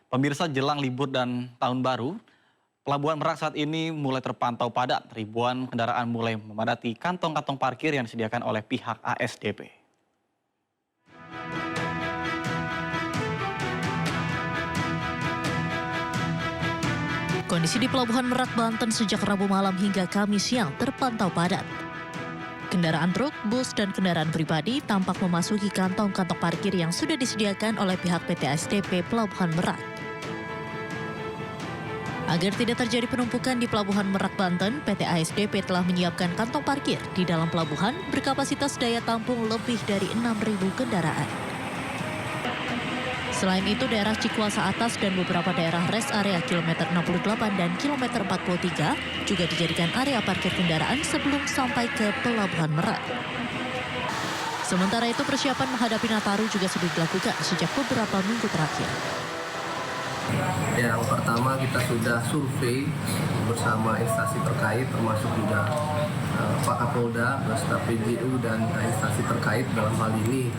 Pemirsa jelang libur dan tahun baru, Pelabuhan Merak saat ini mulai terpantau padat. Ribuan kendaraan mulai memadati kantong-kantong parkir yang disediakan oleh pihak ASDP. Kondisi di Pelabuhan Merak, Banten sejak Rabu malam hingga Kamis siang terpantau padat. Kendaraan truk, bus, dan kendaraan pribadi tampak memasuki kantong-kantong parkir yang sudah disediakan oleh pihak PT ASDP Pelabuhan Merak. Agar tidak terjadi penumpukan di Pelabuhan Merak, Banten, PT ASDP telah menyiapkan kantong parkir di dalam pelabuhan berkapasitas daya tampung lebih dari 6.000 kendaraan. Selain itu, daerah Cikuasa Atas dan beberapa daerah rest area kilometer 68 dan kilometer 43 juga dijadikan area parkir kendaraan sebelum sampai ke Pelabuhan Merak. Sementara itu, persiapan menghadapi Nataru juga sudah dilakukan sejak beberapa minggu terakhir. Yang pertama, kita sudah survei bersama instansi terkait termasuk juga Pak Kapolda, beserta PJU dan instansi terkait dalam hal ini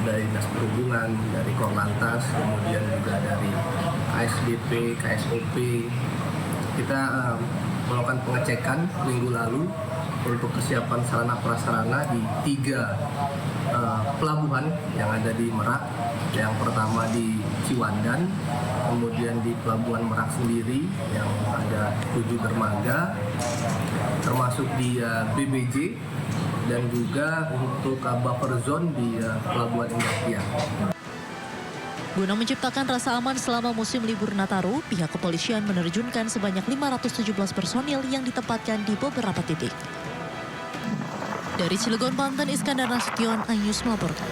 dari Dinas Perhubungan, dari Korlantas, kemudian juga dari ASDP, KSOP. Kita melakukan pengecekan minggu lalu untuk kesiapan sarana prasarana di 3 pelabuhan yang ada di Merak. Yang pertama di Ciwandan, kemudian di Pelabuhan Merak sendiri yang ada 7 dermaga, termasuk di BBJ, dan juga untuk buffer zone di Pelabuhan Indah Kiat. Guna menciptakan rasa aman selama musim libur Nataru, pihak kepolisian menerjunkan sebanyak 517 personil yang ditempatkan di beberapa titik. Dari Cilegon, Banten, Iskandar Nasution, iNews melaporkan.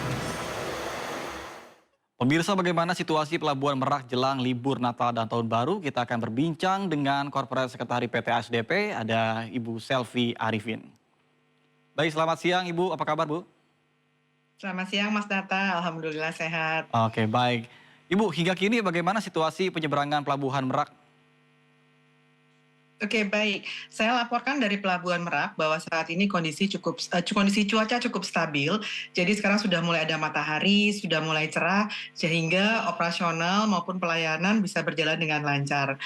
Pemirsa, bagaimana situasi Pelabuhan Merak jelang libur Natal dan Tahun Baru? Kita akan berbincang dengan Korporat Sekretari PT ASDP, ada Ibu Selvi Arifin. Baik, selamat siang Ibu, apa kabar Bu? Selamat siang Mas Data, Alhamdulillah sehat. Oke, baik. Ibu, hingga kini bagaimana situasi penyeberangan Pelabuhan Merak? Oke, baik. Saya laporkan dari Pelabuhan Merak bahwa saat ini kondisi cuaca cukup stabil. Jadi sekarang sudah mulai ada matahari, sudah mulai cerah, sehingga operasional maupun pelayanan bisa berjalan dengan lancar.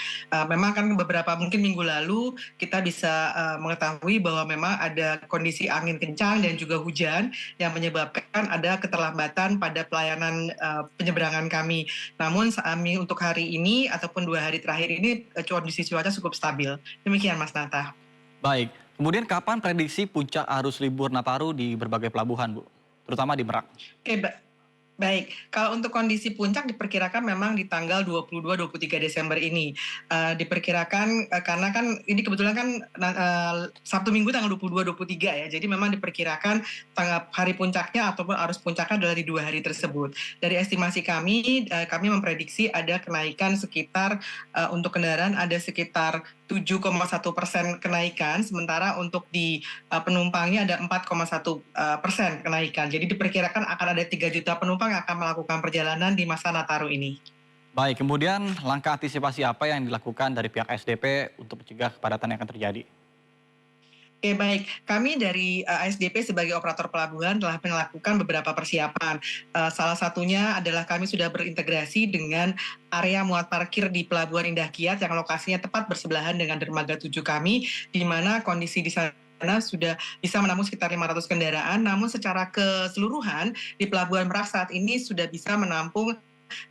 Memang kan beberapa mungkin minggu lalu kita bisa mengetahui bahwa memang ada kondisi angin kencang dan juga hujan yang menyebabkan ada keterlambatan pada pelayanan penyeberangan kami. Namun untuk hari ini ataupun 2 hari terakhir ini kondisi cuaca cukup stabil. Demikian Mas Nata. Baik, kemudian kapan prediksi puncak arus libur Nataru di berbagai pelabuhan Bu? Terutama di Merak. Oke, baik. Kalau untuk kondisi puncak diperkirakan memang di tanggal 22-23 Desember ini. Diperkirakan karena kan ini kebetulan kan Sabtu Minggu tanggal 22-23 ya. Jadi memang diperkirakan hari puncaknya ataupun arus puncaknya adalah di 2 hari tersebut. Dari estimasi kami memprediksi ada kenaikan sekitar untuk kendaraan ada sekitar 7,1% kenaikan, sementara untuk di penumpangnya ada 4,1% kenaikan. Jadi diperkirakan akan ada 3 juta penumpang yang akan melakukan perjalanan di masa Nataru ini. Baik, kemudian langkah antisipasi apa yang dilakukan dari pihak ASDP untuk mencegah kepadatan yang akan terjadi? Oke, baik. Kami dari ASDP sebagai operator pelabuhan telah melakukan beberapa persiapan. Salah satunya adalah kami sudah berintegrasi dengan area muat parkir di Pelabuhan Indah Kiat yang lokasinya tepat bersebelahan dengan dermaga 7 kami, di mana kondisi di sana sudah bisa menampung sekitar 500 kendaraan, namun secara keseluruhan di Pelabuhan Merak saat ini sudah bisa menampung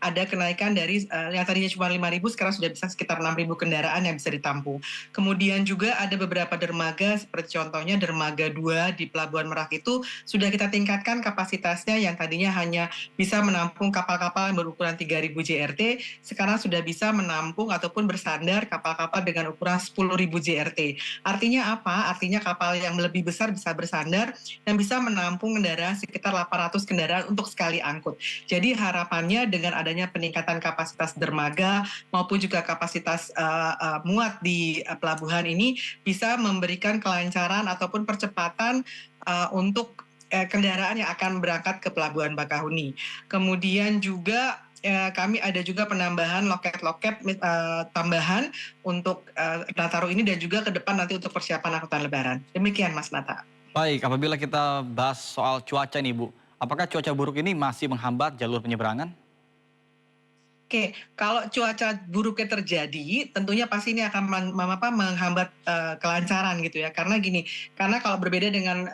ada kenaikan dari yang tadinya cuma 5.000 sekarang sudah bisa sekitar 6.000 kendaraan yang bisa ditampung. Kemudian juga ada beberapa dermaga seperti contohnya dermaga 2 di Pelabuhan Merak itu sudah kita tingkatkan kapasitasnya yang tadinya hanya bisa menampung kapal-kapal yang berukuran 3.000 JRT, sekarang sudah bisa menampung ataupun bersandar kapal-kapal dengan ukuran 10.000 JRT. Artinya apa? Artinya kapal yang lebih besar bisa bersandar dan bisa menampung kendaraan sekitar 800 kendaraan untuk sekali angkut. Jadi harapannya dengan adanya peningkatan kapasitas dermaga maupun juga kapasitas muat di pelabuhan ini bisa memberikan kelancaran ataupun percepatan untuk kendaraan yang akan berangkat ke Pelabuhan Bakahuni. Kemudian juga kami ada juga penambahan loket-loket tambahan untuk Nataru ini dan juga ke depan nanti untuk persiapan angkutan Lebaran. Demikian Mas Nata. Baik, apabila kita bahas soal cuaca nih Bu, apakah cuaca buruk ini masih menghambat jalur penyeberangan? Oke, kalau cuaca buruknya terjadi, tentunya pasti ini akan menghambat kelancaran gitu ya. Karena gini, karena kalau berbeda dengan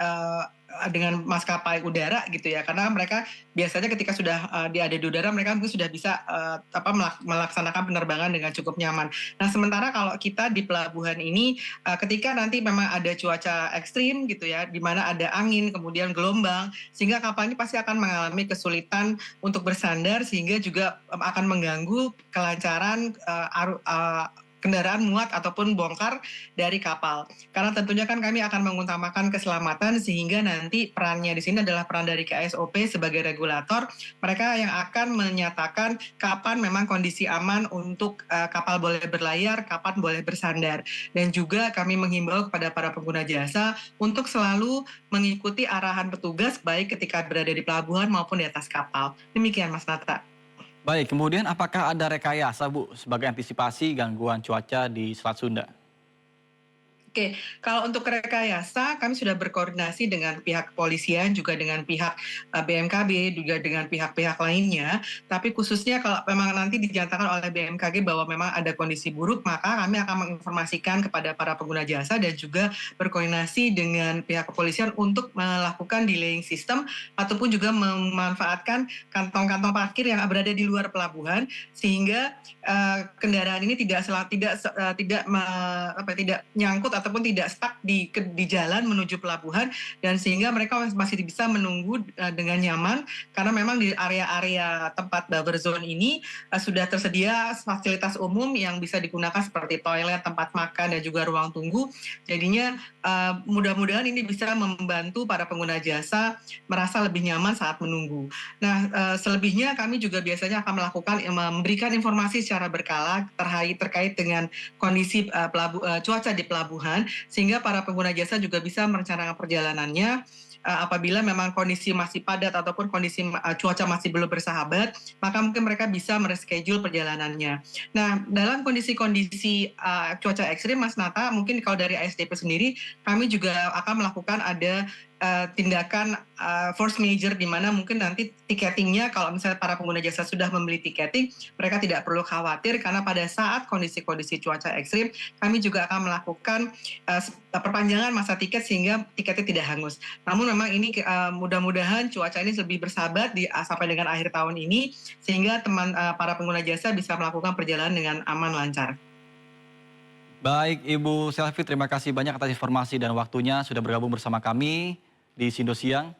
maskapai udara gitu ya, karena mereka biasanya ketika sudah ada di udara, mereka mungkin sudah bisa melaksanakan penerbangan dengan cukup nyaman. Nah, sementara kalau kita di pelabuhan ini, ketika nanti memang ada cuaca ekstrim gitu ya, di mana ada angin, kemudian gelombang, sehingga kapal ini pasti akan mengalami kesulitan untuk bersandar, sehingga juga akan mengganggu kelancaran kendaraan muat ataupun bongkar dari kapal. Karena tentunya kan kami akan mengutamakan keselamatan, sehingga nanti perannya di sini adalah peran dari KSOP sebagai regulator. Mereka yang akan menyatakan kapan memang kondisi aman untuk kapal boleh berlayar, kapan boleh bersandar. Dan juga kami menghimbau kepada para pengguna jasa untuk selalu mengikuti arahan petugas baik ketika berada di pelabuhan maupun di atas kapal. Demikian Mas Nata. Baik, kemudian apakah ada rekayasa Bu sebagai antisipasi gangguan cuaca di Selat Sunda? Oke, kalau untuk rekayasa kami sudah berkoordinasi dengan pihak kepolisian, juga dengan pihak BMKG, juga dengan pihak-pihak lainnya. Tapi khususnya kalau memang nanti dinyatakan oleh BMKG bahwa memang ada kondisi buruk, maka kami akan menginformasikan kepada para pengguna jasa dan juga berkoordinasi dengan pihak kepolisian untuk melakukan delaying system ataupun juga memanfaatkan kantong-kantong parkir yang berada di luar pelabuhan, sehingga kendaraan ini tidak nyangkut ataupun tidak stuck di jalan menuju pelabuhan, dan sehingga mereka masih bisa menunggu dengan nyaman, karena memang di area-area tempat buffer zone ini sudah tersedia fasilitas umum yang bisa digunakan seperti toilet, tempat makan, dan juga ruang tunggu. Jadinya mudah-mudahan ini bisa membantu para pengguna jasa merasa lebih nyaman saat menunggu. Nah, selebihnya kami juga biasanya akan memberikan informasi secara berkala terkait dengan kondisi cuaca di pelabuhan, sehingga para pengguna jasa juga bisa merencanakan perjalanannya apabila memang kondisi masih padat ataupun kondisi cuaca masih belum bersahabat, maka mungkin mereka bisa mereschedule perjalanannya. Nah, dalam kondisi-kondisi cuaca ekstrim, Mas Nata, mungkin kalau dari ASDP sendiri, kami juga akan melakukan ada tindakan force major, di mana mungkin nanti tiketingnya, kalau misalnya para pengguna jasa sudah membeli tiketing, mereka tidak perlu khawatir, karena pada saat kondisi-kondisi cuaca ekstrim, kami juga akan melakukan perpanjangan masa tiket sehingga tiketnya tidak hangus. Namun memang ini mudah-mudahan cuaca ini lebih bersahabat sampai dengan akhir tahun ini, sehingga para pengguna jasa bisa melakukan perjalanan dengan aman lancar. Baik, Ibu Selvi, terima kasih banyak atas informasi dan waktunya sudah bergabung bersama kami di Sindo Siang.